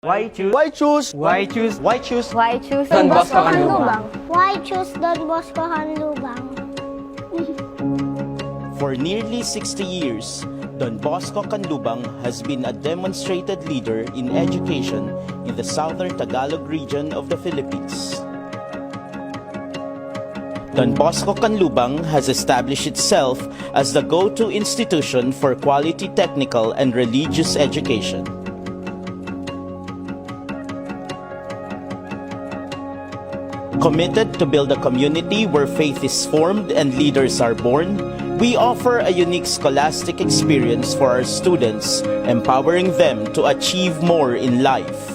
Why choose? Why choose? Why choose? Why choose? Why choose Don Bosco Canlubang? Why choose Don Bosco Canlubang? For nearly 60 years, Don Bosco Canlubang has been a demonstrated leader in education in the southern Tagalog region of the Philippines. Don Bosco Canlubang has established itself as the go-to institution for quality technical and religious education. Committed to build a community where faith is formed and leaders are born, we offer a unique scholastic experience for our students, empowering them to achieve more in life.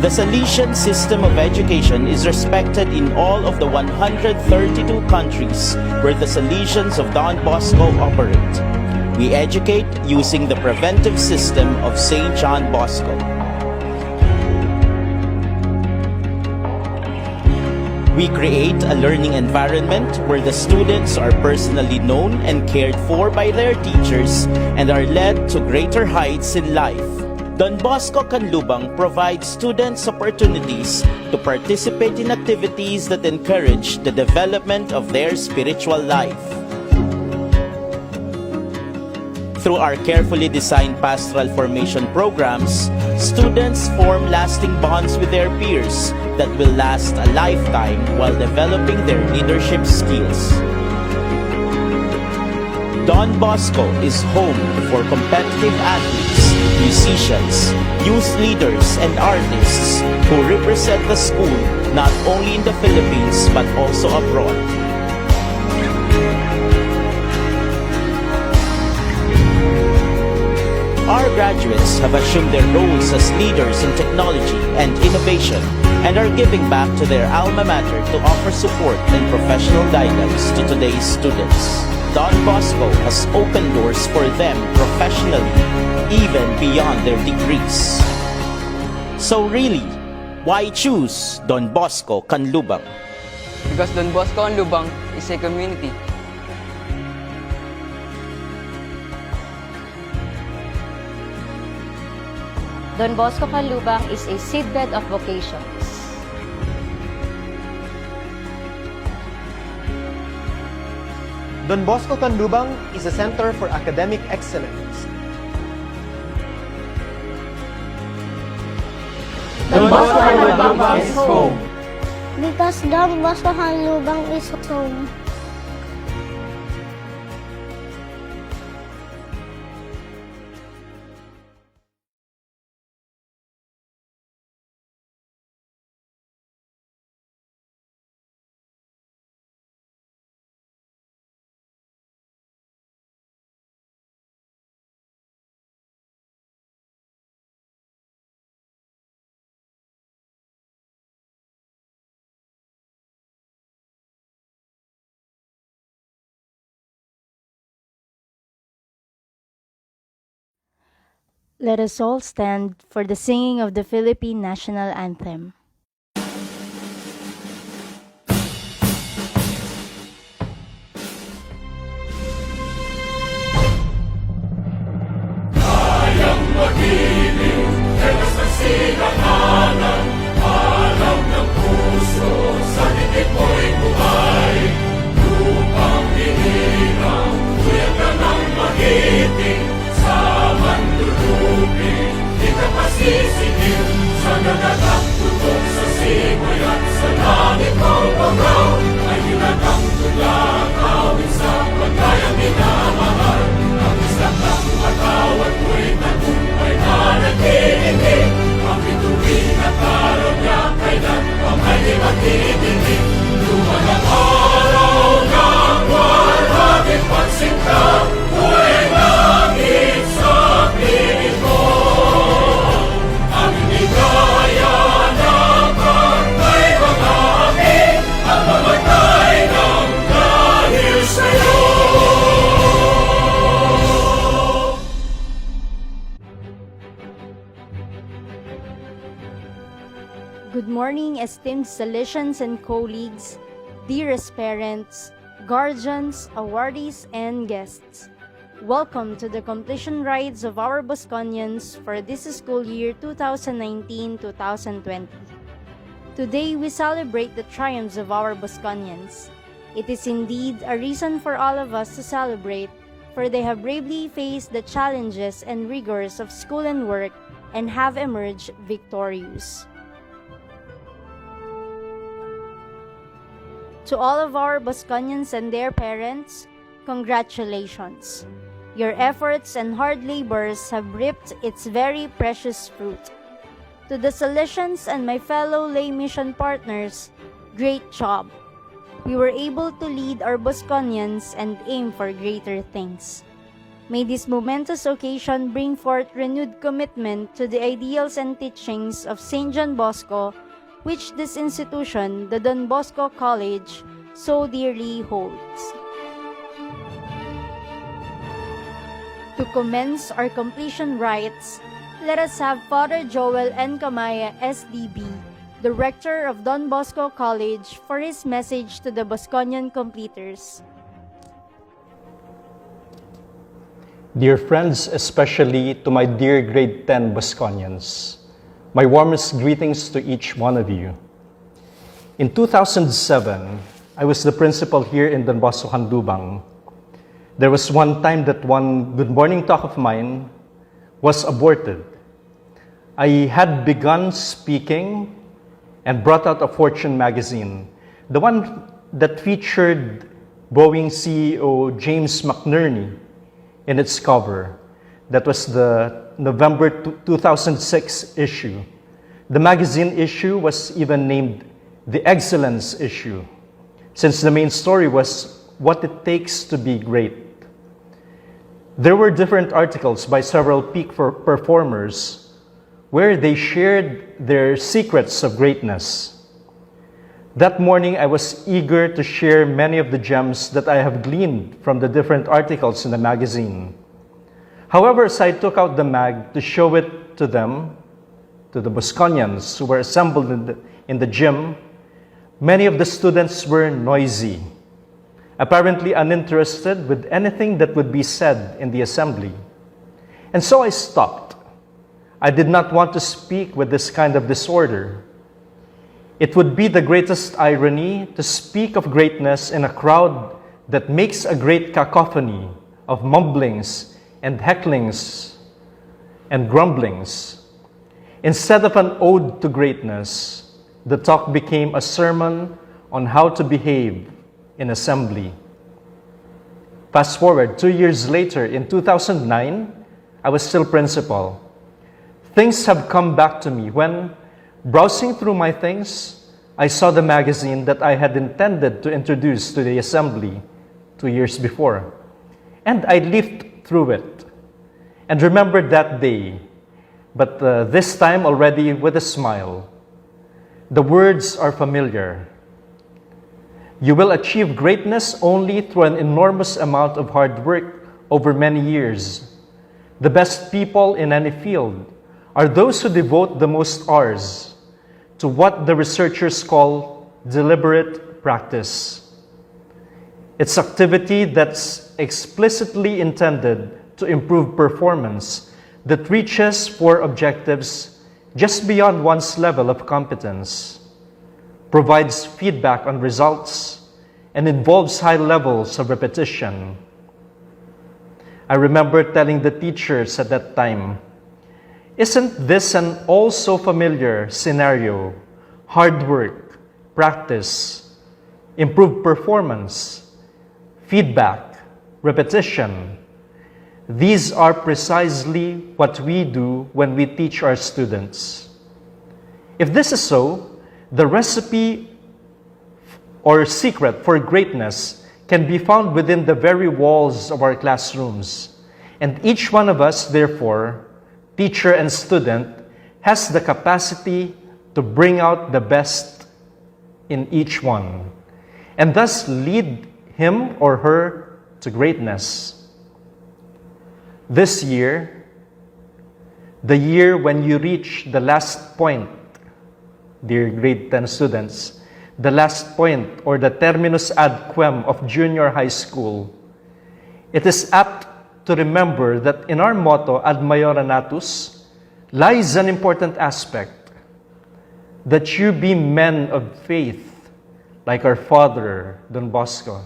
The Salesian system of education is respected in all of the 132 countries where the Salesians of Don Bosco operate. We educate using the preventive system of St. John Bosco. We create a learning environment where the students are personally known and cared for by their teachers and are led to greater heights in life. Don Bosco Canlubang provides students opportunities to participate in activities that encourage the development of their spiritual life. Through our carefully designed pastoral formation programs, students form lasting bonds with their peers that will last a lifetime while developing their leadership skills. Don Bosco is home for competitive athletes, musicians, youth leaders, and artists who represent the school not only in the Philippines but also abroad. Our graduates have assumed their roles as leaders in technology and innovation and are giving back to their alma mater to offer support and professional guidance to today's students. Don Bosco has opened doors for them professionally, even beyond their degrees. So really, why choose Don Bosco Canlubang? Because Don Bosco Canlubang is a community. Don Bosco Canlubang is a seedbed of vocations. Don Bosco Canlubang is a center for academic excellence. Don Bosco Canlubang is home. Because Don Bosco Canlubang is home. Let us all stand for the singing of the Philippine National Anthem. Good morning, esteemed Salesians and colleagues, dearest parents, guardians, awardees, and guests. Welcome to the completion rides of our Bosconians for this school year 2019-2020. Today, we celebrate the triumphs of our Bosconians. It is indeed a reason for all of us to celebrate, for they have bravely faced the challenges and rigors of school and work and have emerged victorious. To all of our Bosconians and their parents, congratulations. Your efforts and hard labors have reaped its very precious fruit. To the Salesians and my fellow lay mission partners, great job. We were able to lead our Bosconians and aim for greater things. May this momentous occasion bring forth renewed commitment to the ideals and teachings of St. John Bosco, which this institution, the Don Bosco College, so dearly holds. To commence our completion rites, let us have Father Joel N. Camaya, SDB, the Rector of Don Bosco College, for his message to the Bosconian completers. Dear friends, especially to my dear grade 10 Bosconians, my warmest greetings to each one of you. In 2007, I was the principal here in Don Bosco Handubang. There was one time that one good morning talk of mine was aborted. I had begun speaking and brought out a Fortune magazine, the one that featured Boeing CEO James McNerney in its cover. That was the November 2006 issue. The magazine issue was even named the Excellence issue, since the main story was what it takes to be great. There were different articles by several peak performers where they shared their secrets of greatness. That morning, I was eager to share many of the gems that I have gleaned from the different articles in the magazine. However, as I took out the mag to show it to them, to the Bosconians who were assembled in the gym, many of the students were noisy, apparently uninterested with anything that would be said in the assembly. And so I stopped. I did not want to speak with this kind of disorder. It would be the greatest irony to speak of greatness in a crowd that makes a great cacophony of mumblings and hecklings and grumblings. Instead of an ode to greatness, the talk became a sermon on how to behave in assembly. Fast forward 2 years later, in 2009, I was still principal. Things have come back to me when, browsing through my things, I saw the magazine that I had intended to introduce to the assembly 2 years before. And I leafed through it and remembered that day, but this time already with a smile. The words are familiar. You will achieve greatness only through an enormous amount of hard work over many years. The best people in any field are those who devote the most hours to what the researchers call deliberate practice. It's activity that's explicitly intended to improve performance that reaches for objectives just beyond one's level of competence, provides feedback on results, and involves high levels of repetition. I remember telling the teachers at that time, isn't this an also familiar scenario? Hard work, practice, improved performance, feedback, repetition. These are precisely what we do when we teach our students. If this is so, the recipe or secret for greatness can be found within the very walls of our classrooms. And each one of us, therefore, teacher and student, has the capacity to bring out the best in each one, and thus lead him or her to greatness. This year, the year when you reach the last point, dear grade 10 students, the last point or the terminus ad quem of junior high school, it is apt to remember that in our motto, Ad Maiora Natus, lies an important aspect, that you be men of faith, like our father, Don Bosco.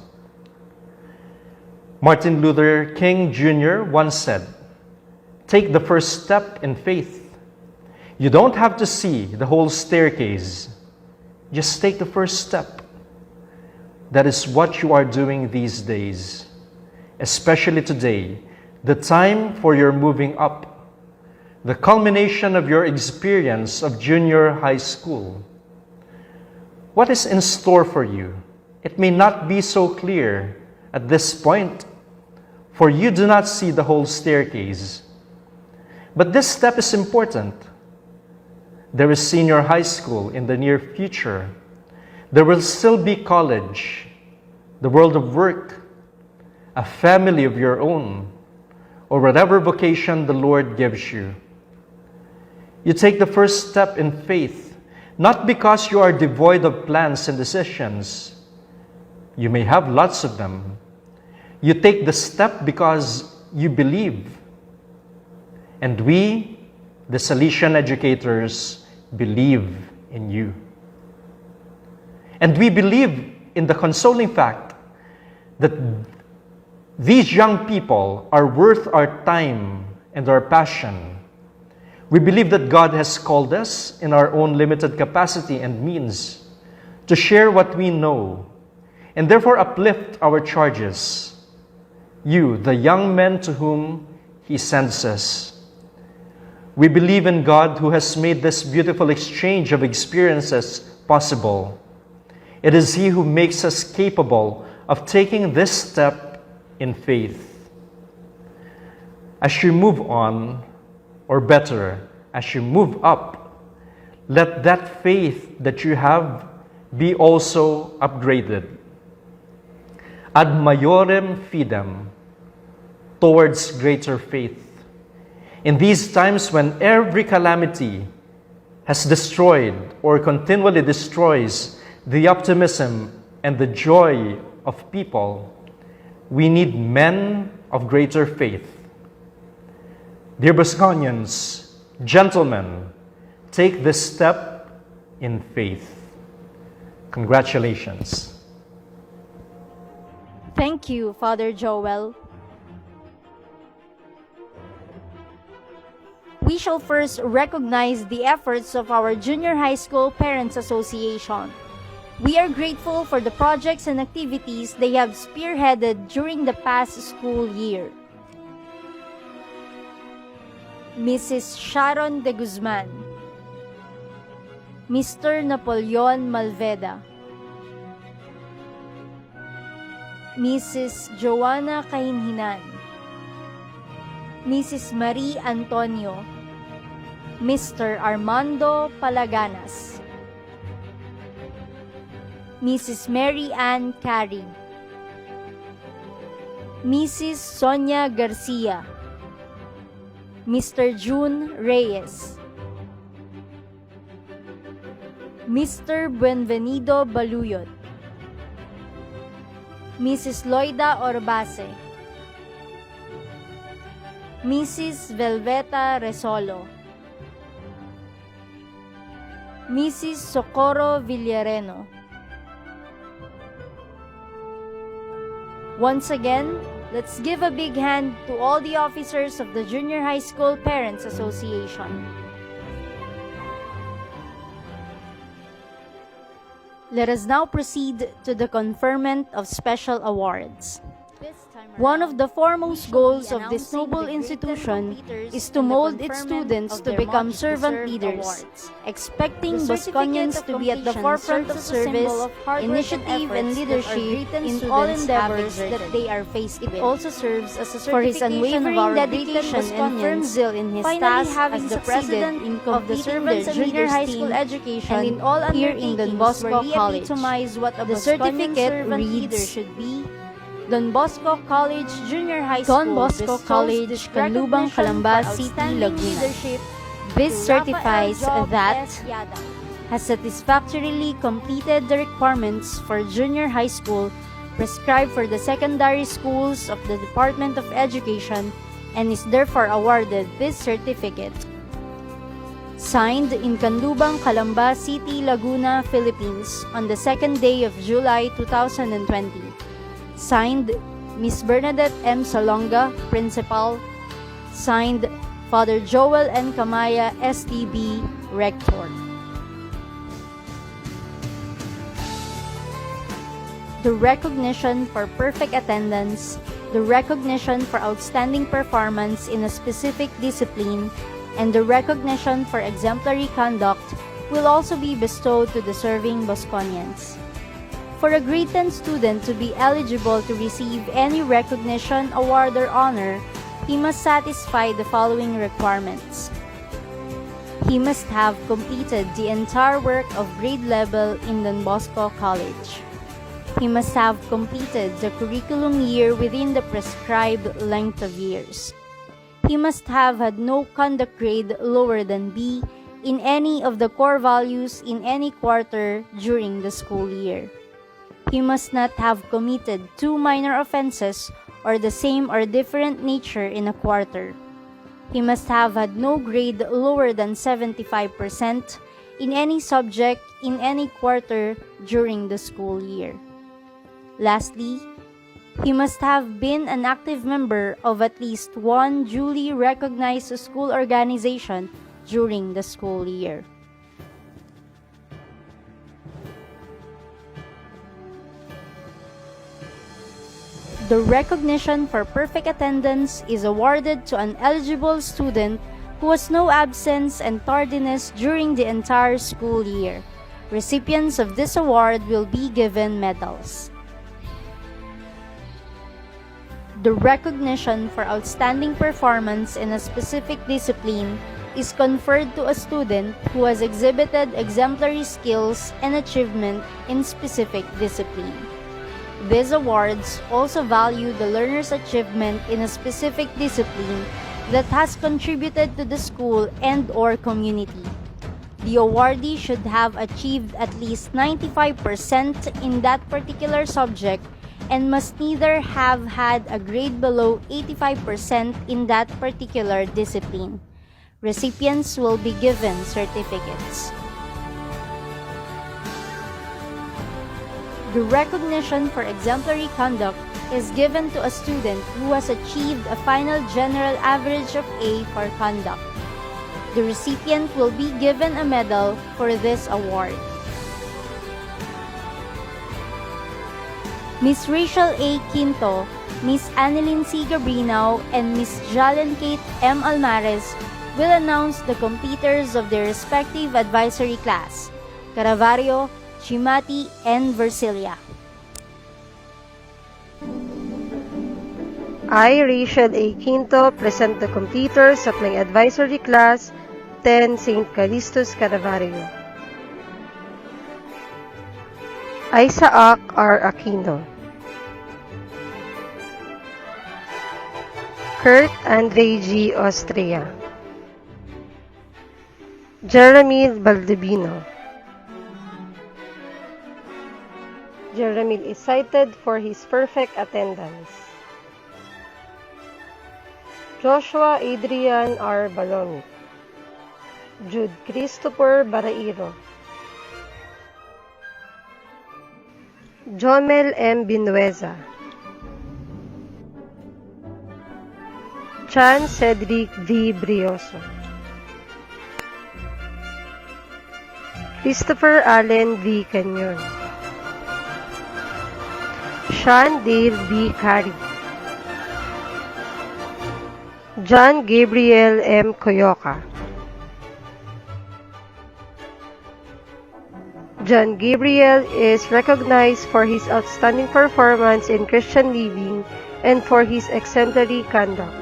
Martin Luther King Jr. once said, "Take the first step in faith. You don't have to see the whole staircase. Just take the first step." That is what you are doing these days, especially today, the time for your moving up, the culmination of your experience of junior high school. What is in store for you? It may not be so clear at this point, for you do not see the whole staircase. But this step is important. There is senior high school in the near future. There will still be college, the world of work, a family of your own, or whatever vocation the Lord gives you. You take the first step in faith, not because you are devoid of plans and decisions. You may have lots of them. You take the step because you believe. And we, the Salesian educators, believe in you. And we believe in the consoling fact that these young people are worth our time and our passion. We believe that God has called us in our own limited capacity and means to share what we know and therefore uplift our charges. You, the young men to whom He sends us. We believe in God who has made this beautiful exchange of experiences possible. It is He who makes us capable of taking this step in faith. As you move on, or better, as you move up, let that faith that you have be also upgraded. Ad maiorem fidem, towards greater faith. In these times when every calamity has destroyed or continually destroys the optimism and the joy of people, we need men of greater faith. Dear Bosconians, gentlemen, take this step in faith. Congratulations. Thank you, Father Joel. We shall first recognize the efforts of our Junior High School Parents Association. We are grateful for the projects and activities they have spearheaded during the past school year. Mrs. Sharon de Guzman, Mr. Napoleon Malveda, Mrs. Joanna Kahinhinan, Mrs. Marie Antonio, Mr. Armando Palaganas, Mrs. Mary Ann Carey, Mrs. Sonia Garcia, Mr. June Reyes, Mr. Buenvenido Baluyot, Mrs. Loida Orbase, Mrs. Velveta Resolo, Mrs. Socorro Villareno. Once again, let's give a big hand to all the officers of the Junior High School Parents Association. Let us now proceed to the conferment of special awards. One of the foremost goals of this noble institution is to mold its students to become servant leaders, expecting Bosconians to be at the forefront of service, initiative, and leadership in all endeavors that they are faced with. It also serves as a for his unwavering dedication and firm zeal in his task as the president of the Servants and Junior High School Education and in all here in Don Bosco College. The certificate reads, should be Don Bosco College Junior High School, Don Bosco College, Canlubang, Calamba City, Laguna. This certifies that has satisfactorily completed the requirements for junior high school prescribed for the secondary schools of the Department of Education and is therefore awarded this certificate. Signed in Canlubang, Calamba City, Laguna, Philippines on the 2nd day of July 2020. Signed, Ms. Bernadette M. Salonga, Principal. Signed, Father Joel N. Kamaya, STB, Rector. The recognition for perfect attendance, the recognition for outstanding performance in a specific discipline, and the recognition for exemplary conduct will also be bestowed to deserving Bosconians. For a grade 10 student to be eligible to receive any recognition, award, or honor, he must satisfy the following requirements. He must have completed the entire work of grade level in Don Bosco College. He must have completed the curriculum year within the prescribed length of years. He must have had no conduct grade lower than B in any of the core values in any quarter during the school year. He must not have committed 2 minor offenses or the same or different nature in a quarter. He must have had no grade lower than 75% in any subject in any quarter during the school year. Lastly, he must have been an active member of at least one duly recognized school organization during the school year. The recognition for perfect attendance is awarded to an eligible student who has no absence and tardiness during the entire school year. Recipients of this award will be given medals. The recognition for outstanding performance in a specific discipline is conferred to a student who has exhibited exemplary skills and achievement in specific discipline. These awards also value the learner's achievement in a specific discipline that has contributed to the school and/or community. The awardee should have achieved at least 95% in that particular subject and must neither have had a grade below 85% in that particular discipline. Recipients will be given certificates. The recognition for exemplary conduct is given to a student who has achieved a final general average of A for conduct. The recipient will be given a medal for this award. Ms. Rachel A. Quinto, Ms. Annalyn C. Gabrinao, and Ms. Jalen Kate M. Almares will announce the completers of their respective advisory class, Caravario, Chimati, and Versilia. I, Rachel A. Quinto, present the completers of my advisory class, 10 St. Callistus Caravario. Isaac R. Aquino, Kurt Andre G. Austria, Jeremy Baldubino. Jeremy is cited for his perfect attendance. Joshua Adrian R. Balomi, Jude Christopher Barairo, Jomel M. Binueza, Chan Cedric V. Brioso, Christopher Allen V. Canyon, Sean Dale B. Cari, John Gabriel M. Coyoca, John Gabriel is recognized for his outstanding performance in Christian living and for his exemplary conduct.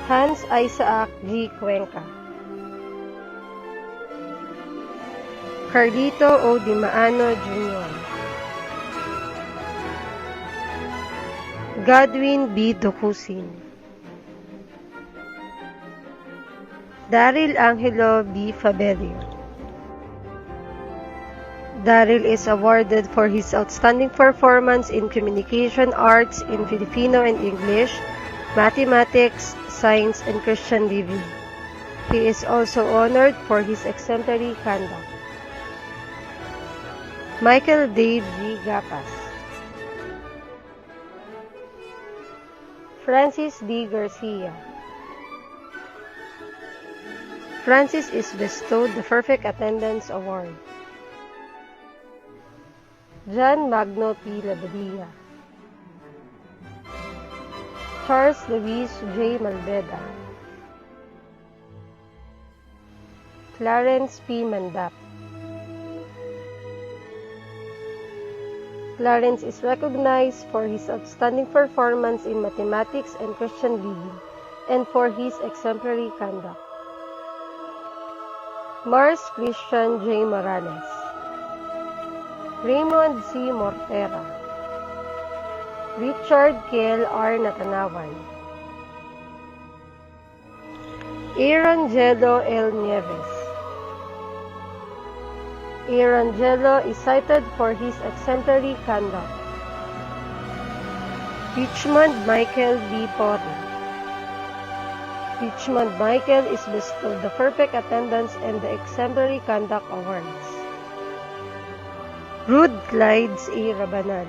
Hans Isaac G. Cuenca, Carlito O. Di Maano Jr., Godwin B. Dokusin, Daryl Angelo B. Fabelio. Daryl is awarded for his outstanding performance in communication arts in Filipino and English, mathematics, science, and Christian living. He is also honored for his exemplary conduct. Michael Dave G. Gapas. Francis D. Garcia. Francis is bestowed the Perfect Attendance Award. John Magno P. Labadilla. Charles Luis J. Malveda. Clarence P. Mandap. Clarence is recognized for his outstanding performance in mathematics and Christian living, and for his exemplary conduct. Mars Christian J. Morales. Raymond C. Mortera. Richard Kiel R. Natanawan. Aaron Jello L. Nieves. Aaron Jello is cited for his exemplary conduct. Richmond Michael B. Potter. Richmond Michael is bestowed the Perfect Attendance and the Exemplary Conduct Awards. Rude Clydes A. Rabanan.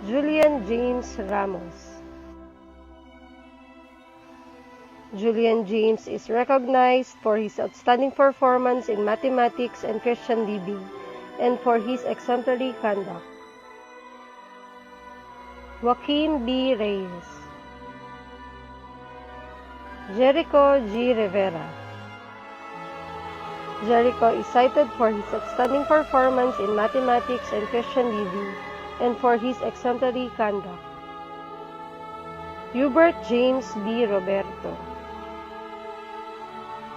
Julian James Ramos. Julian James is recognized for his outstanding performance in mathematics and Christian living, and for his exemplary conduct. Joaquin B. Reyes. Jericho G. Rivera. Jericho is cited for his outstanding performance in mathematics and Christian living, and for his exemplary conduct. Hubert James B. Roberto.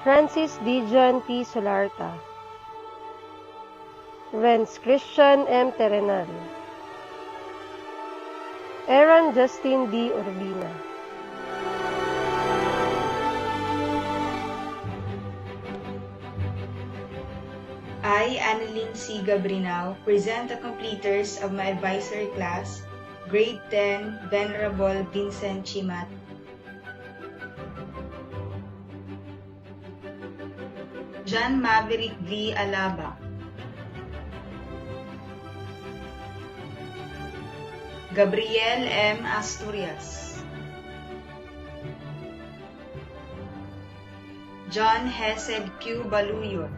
Francis D. John P. Solarta. Renz Christian M. Terenal. Aaron Justin D. Urbina. I, Annalyn C. Gabrinao, present the completers of my advisory class, Grade 10, Venerable Vincent Chimat. John Maverick V. Alaba. Gabriel M. Asturias. John Hesed Q. Baluyot.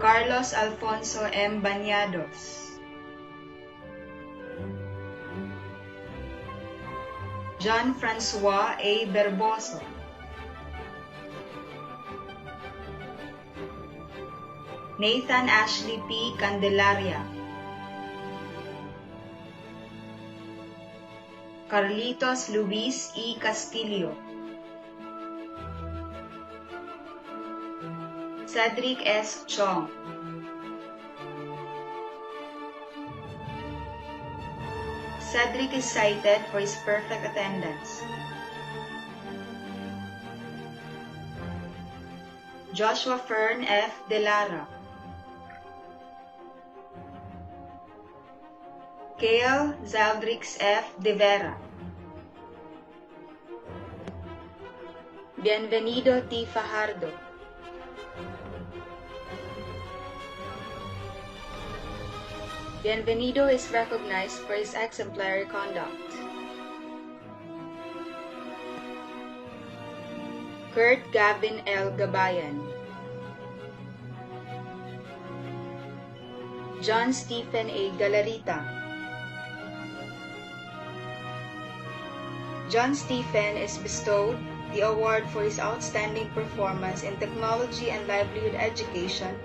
Carlos Alfonso M. Bañados. John Francois A. Berboso. Nathan Ashley P. Candelaria. Carlitos Luis E. Castillo. Cedric S. Chong. Cedric is cited for his perfect attendance. Joshua Fern F. Delara. Kale Zaldrix F. De Vera. Bienvenido T. Fajardo. Bienvenido is recognized for his exemplary conduct. Kurt Gavin L. Gabayan. John Stephen A. Galarita. John Stephen is bestowed the award for his outstanding performance in technology and livelihood education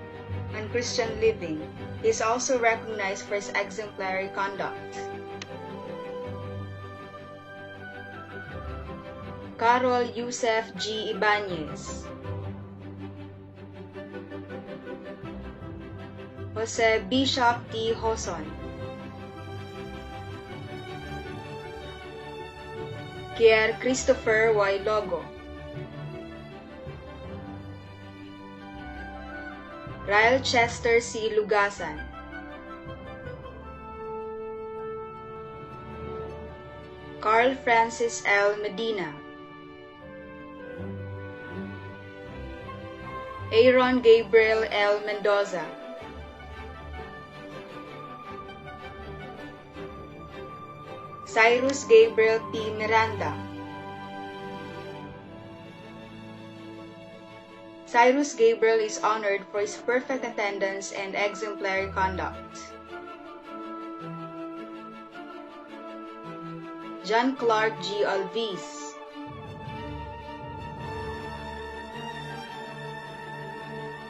and Christian living. He is also recognized for his exemplary conduct. Carol Yusef G. Ibanez. Jose Bishop T. Hoson. Kier Christopher Y. Logo, Ryle Chester C. Lugasan, Carl Francis L. Medina, Aaron Gabriel L. Mendoza, Cyrus Gabriel P. Miranda, Cyrus Gabriel is honored for his perfect attendance and exemplary conduct. John Clark G. Alvis,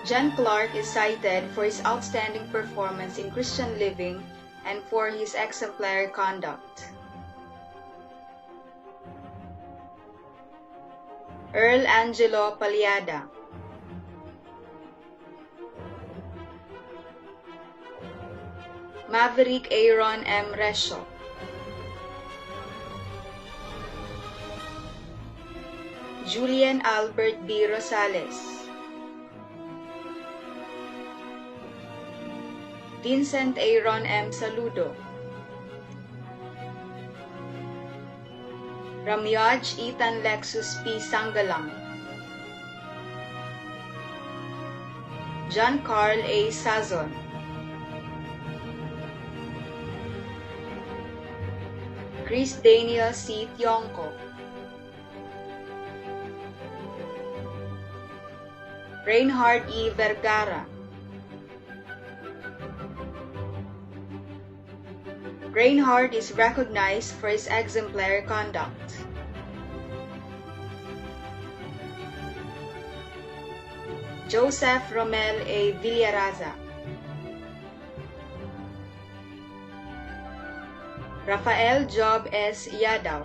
John Clark is cited for his outstanding performance in Christian living and for his exemplary conduct. Earl Angelo Paliada, Maverick Aaron M. Resho, Julian Albert B. Rosales, Vincent Aaron M. Saludo, Ramyaj Ethan Lexus P. Sangalang, John Carl A. Sazon, Chris Daniel C. Tionco, Reinhard E. Vergara, Reinhard is recognized for his exemplary conduct. Joseph Romel A. Villaraza, Rafael Job S. Yadaw,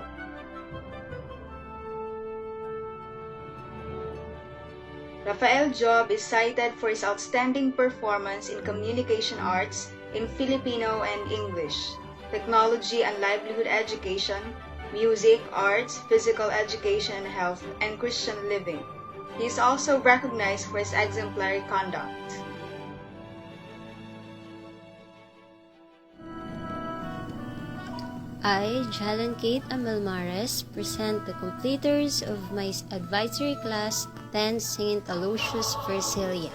Rafael Job is cited for his outstanding performance in communication arts in Filipino and English, technology and livelihood education, music, arts, physical education, health, and Christian living. He is also recognized for his exemplary conduct. I, Jalen Kate Amelmares, present the completers of my advisory class 10 St. Aloysius Versilia.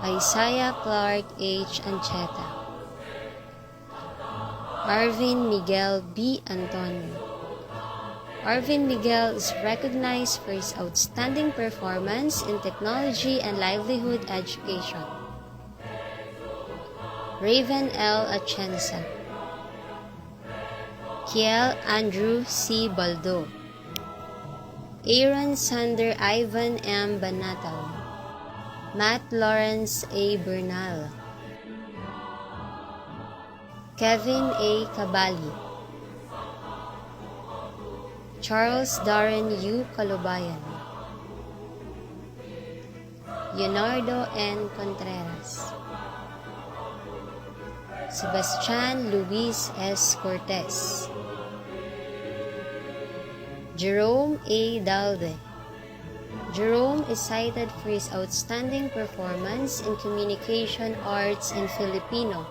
Isaiah Clark H. Ancheta, Arvin Miguel B. Antonio. Arvin Miguel is recognized for his outstanding performance in technology and livelihood education. Raven L. Atienza, Kiel Andrew C. Baldo, Aaron Sander Ivan M. Banataw, Matt Lawrence A. Bernal, Kevin A. Cabali, Charles Darren U. Calubayan, Leonardo N. Contreras, Sebastian Luis S. Cortez, Jerome A. Dalde. Jerome is cited for his outstanding performance in communication arts in Filipino,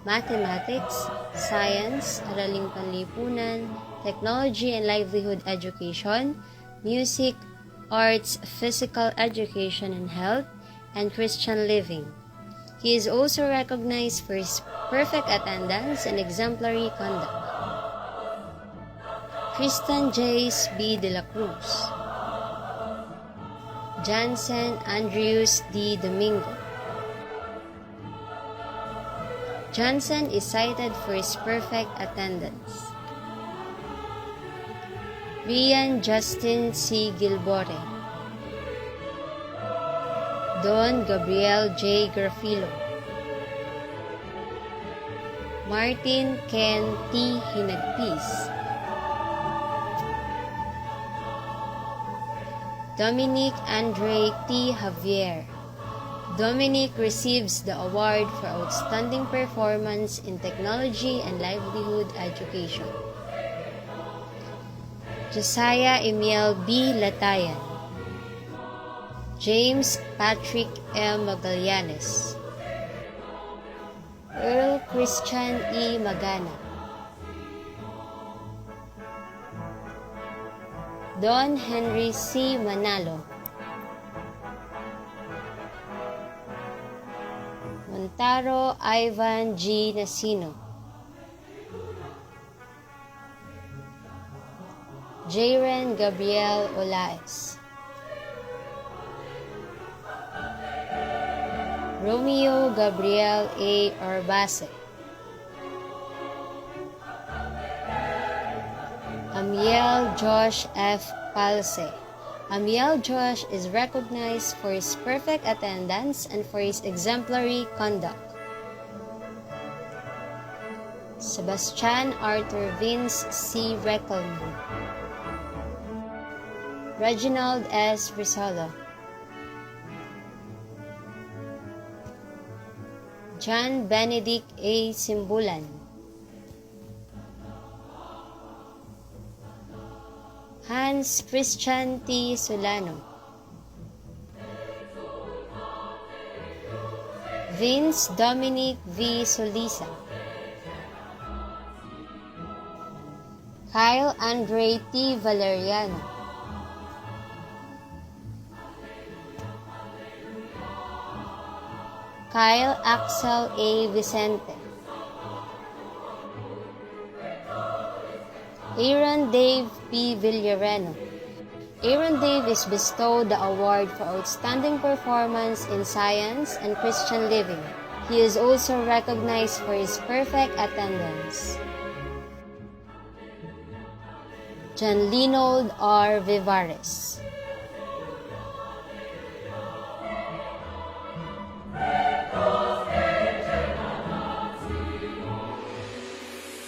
mathematics, science, araling panlipunan, technology and livelihood education, music, arts, physical education and health, and Christian living. He is also recognized for his perfect attendance and exemplary conduct. Kristen Jace B. De La Cruz, Jansen Andrews D. Domingo. Johnson is cited for his perfect attendance. Rian Justin C. Gilbore, Don Gabriel J. Grafilo, Martin Ken T. Hinagpis, Dominic Andre T. Javier. Dominic receives the award for outstanding performance in technology and livelihood education. Josiah Emil B. Latayan, James Patrick M. Magallanes, Earl Christian E. Magana, Don Henry C. Manalo, Montaro Ivan G. Nasino, Jaren Gabriel Olaes, Romeo Gabriel A. Orbase, Amiel Josh F. Palse. Amiel Josh is recognized for his perfect attendance and for his exemplary conduct. Sebastian Arthur Vince C. Reckelman, Reginald S. Risolo, John Benedict A. Simbulan, Hans Christian T. Solano, Vince Dominic V. Solisa, Kyle Andre T. Valeriano, Kyle Axel A. Vicente, Aaron Dave P. Villareno. Aaron Dave is bestowed the award for outstanding performance in science and Christian living. He is also recognized for his perfect attendance. John Linold R. Vivares,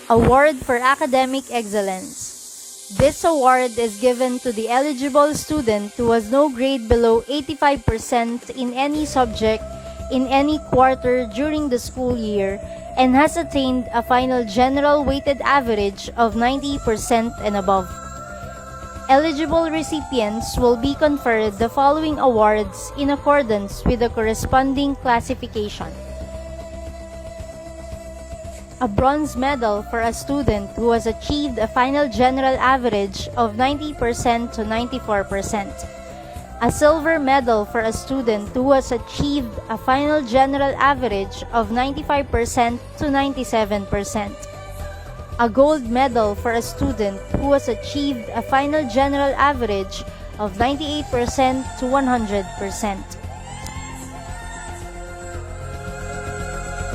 Award for Academic Excellence. This award is given to the eligible student who has no grade below 85% in any subject in any quarter during the school year and has attained a final general weighted average of 90% and above. Eligible recipients will be conferred the following awards in accordance with the corresponding classification. A bronze medal for a student who has achieved a final general average of 90% to 94%. A silver medal for a student who has achieved a final general average of 95% to 97%. A gold medal for a student who has achieved a final general average of 98% to 100%.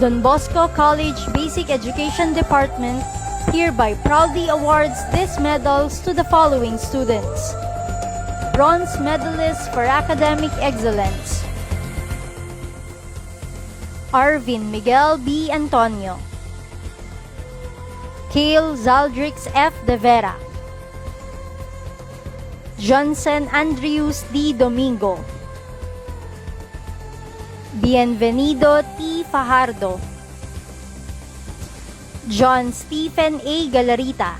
Don Bosco College Basic Education Department hereby proudly awards these medals to the following students. Bronze Medalist for Academic Excellence, Arvin Miguel B. Antonio, Kale Zaldrix F. De Vera, Johnson Andrews D. Domingo, Bienvenido T. Fajardo, John Stephen A. Galarita,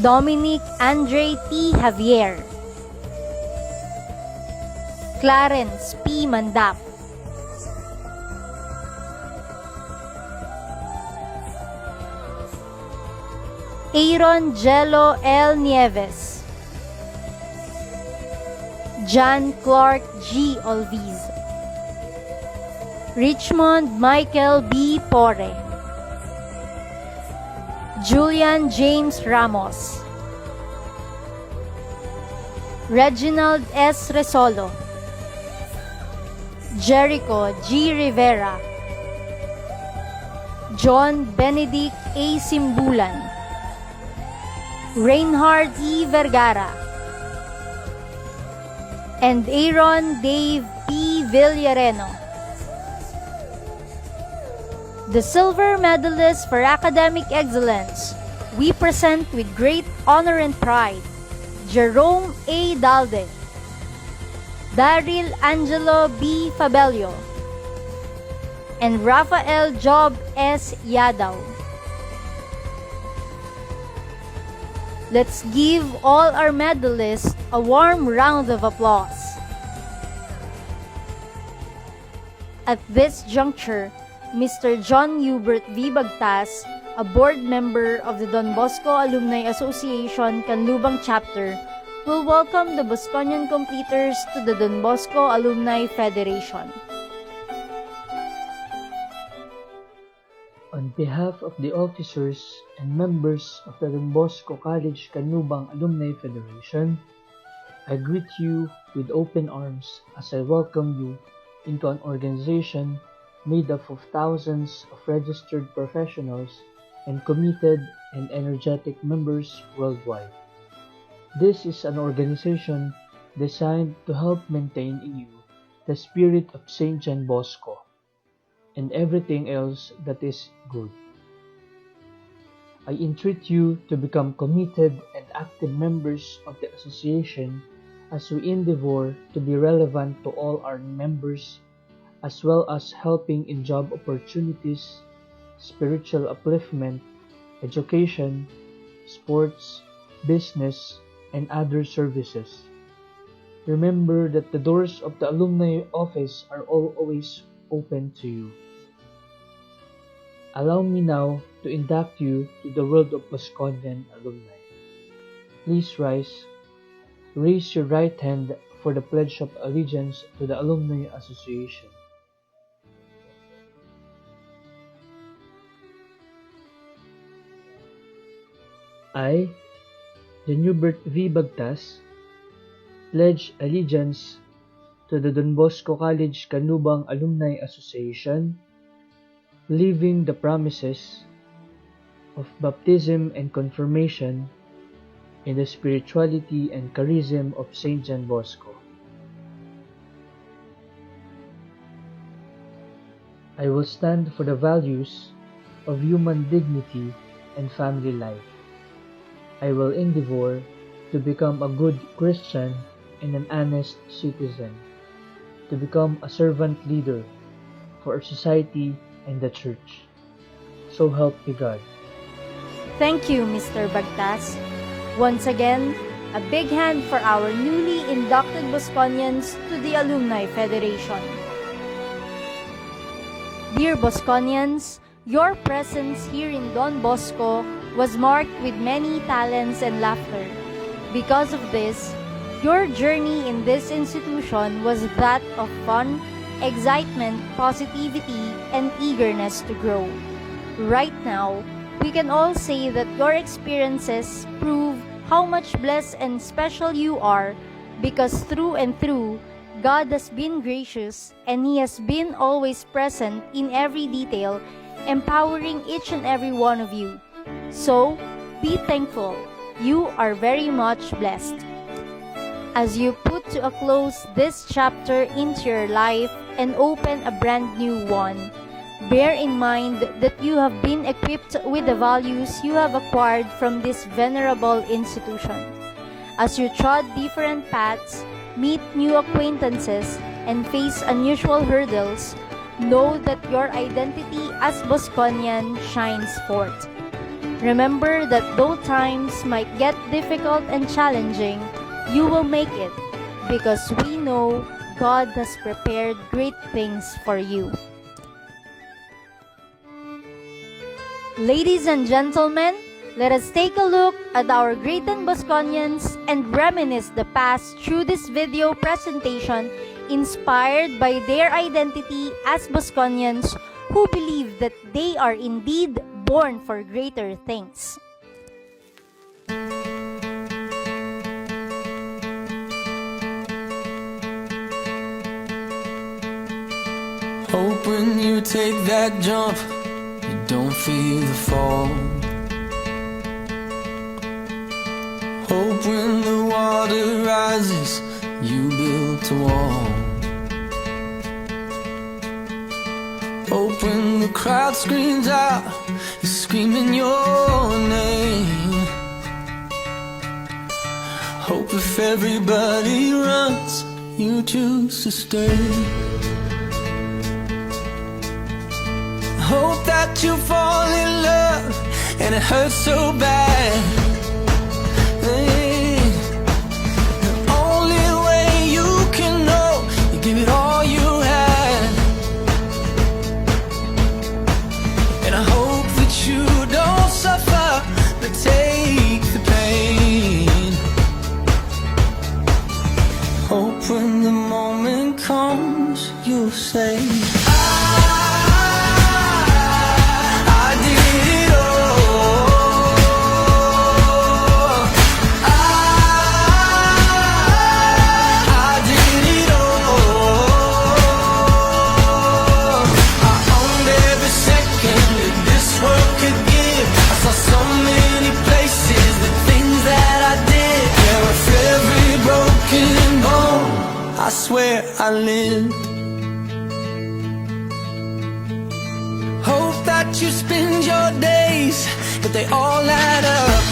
Dominic Andre T. Javier, Clarence P. Mandap, Aaron Jello L. Nieves, John Clark G. Olviz, Richmond Michael B. Pore, Julian James Ramos, Reginald S. Resolo, Jericho G. Rivera, John Benedict A. Simbulan, Reinhard E. Vergara, and Aaron Dave P. Villareno. The silver medalist for academic excellence, we present with great honor and pride, Jerome A. Dalde, Daryl Angelo B. Fabelio, and Rafael Job S. Yadaw. Let's give all our medalists a warm round of applause. At this juncture, Mr. John Hubert V. Bagtas, a board member of the Don Bosco Alumni Association Canlubang Chapter, will welcome the Bosconian completers to the Don Bosco Alumni Federation. On behalf of the officers and members of the Don Bosco College Canlubang Alumni Federation, I greet you with open arms as I welcome you into an organization made up of thousands of registered professionals and committed and energetic members worldwide. This is an organization designed to help maintain in you the spirit of St. John Bosco and everything else that is good. I entreat you to become committed and active members of the association as we endeavor to be relevant to all our members, as well as helping in job opportunities, spiritual upliftment, education, sports, business, and other services. Remember that the doors of the alumni office are always open to you. Allow me now to induct you to the world of Bosconian alumni. Please rise. Raise your right hand for the Pledge of Allegiance to the Alumni Association. I, John Hubert V. Bagtas, pledge allegiance to the Don Bosco College Canlubang Alumni Association, leaving the promises of baptism and confirmation in the spirituality and charism of St. John Bosco. I will stand for the values of human dignity and family life. I will endeavor to become a good Christian and an honest citizen, to become a servant leader for our society and the church. So help me God. Thank you, Mr. Bagtas. Once again, a big hand for our newly inducted Bosconians to the Alumni Federation. Dear Bosconians, your presence here in Don Bosco was marked with many talents and laughter. Because of this, your journey in this institution was that of fun, excitement, positivity, and eagerness to grow. Right now, we can all say that your experiences prove how much blessed and special you are, because through and through, God has been gracious and He has been always present in every detail, empowering each and every one of you. So, be thankful. You are very much blessed. As you put to a close this chapter into your life and open a brand new one, bear in mind that you have been equipped with the values you have acquired from this venerable institution. As you trod different paths, meet new acquaintances, and face unusual hurdles, know that your identity as Bosconian shines forth. Remember that though times might get difficult and challenging, you will make it, because we know God has prepared great things for you. Ladies and gentlemen, let us take a look at our greatened Bosconians and reminisce the past through this video presentation inspired by their identity as Bosconians who believe that they are indeed born for greater things. Hope when you take that jump, you don't feel the fall. Hope when the water rises, you built a wall. Hope when the crowd screams out, you're screaming your name. Hope if everybody runs, you choose to stay. Hope that you fall in love and it hurts so bad. let you spend your days, but they all add up.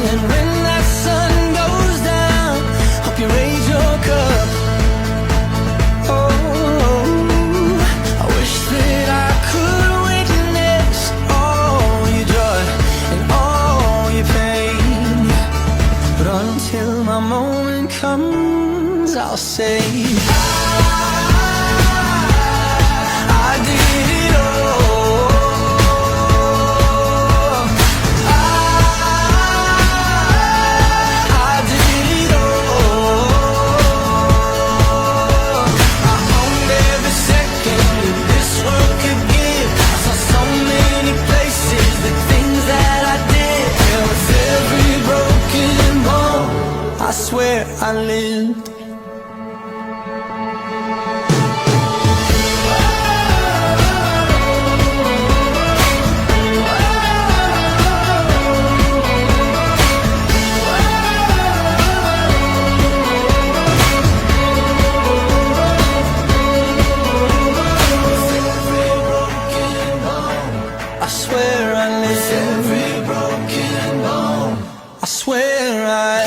And when that sun goes down, hope you raise your cup. Oh, I wish that I could witness all your joy and all your pain, but until my moment comes, I'll say I did it all. I did it all. I owned every second that this world could give. I saw so many places, the things that I did. And with every broken bone, I swear I lived. I swear I live. Every broken bone, I swear I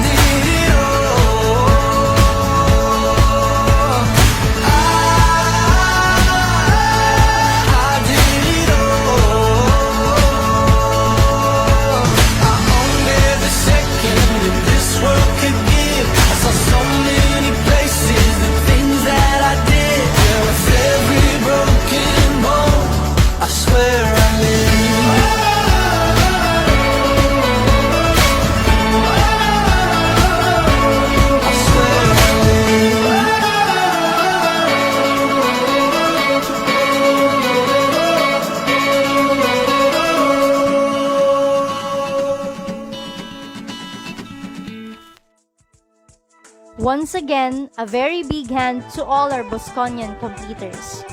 did it all. I did it all. I owned every second that this world could give. I saw so many places, the things that I did. Yeah, with every broken bone, I swear I live. I swear I live. Once again, a very big hand to all our Bosconian completers.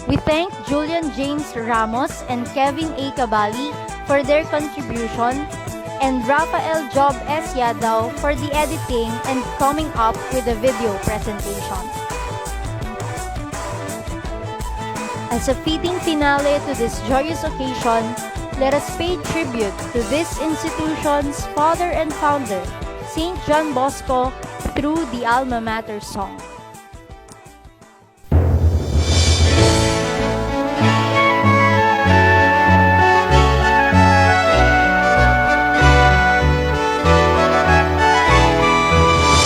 We thank Julian James Ramos and Kevin A. Cabali for their contribution, and Rafael Job S. Yadaw for the editing and coming up with a video presentation. As a fitting finale to this joyous occasion, let us pay tribute to this institution's father and founder, St. John Bosco, through the Alma Mater song.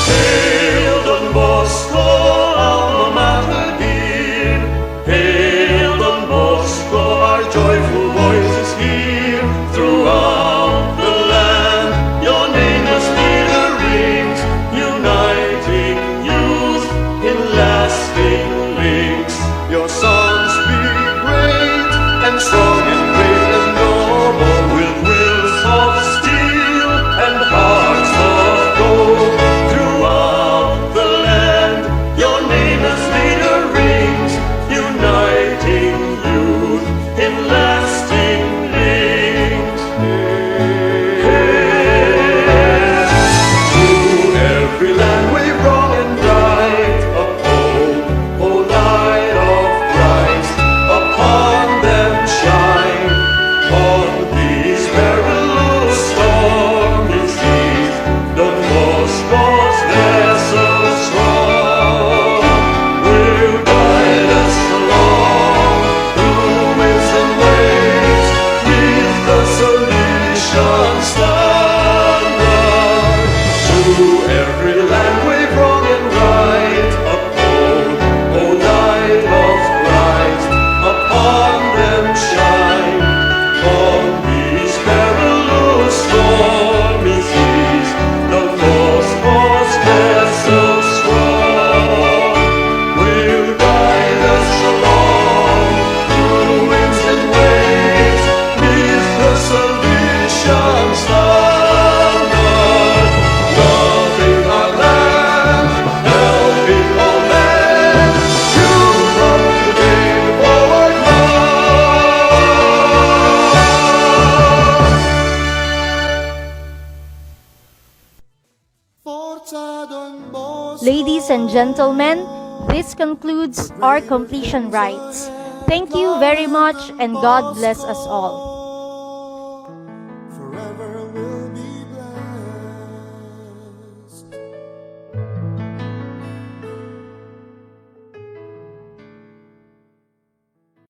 Hail Don Bosco, alma mater dear. Hail Don Bosco, our joyful voices hear. Throughout the land, your name as leader rings, uniting youth Ladies and gentlemen, this concludes our completion rites. Thank you very much and God bless us all.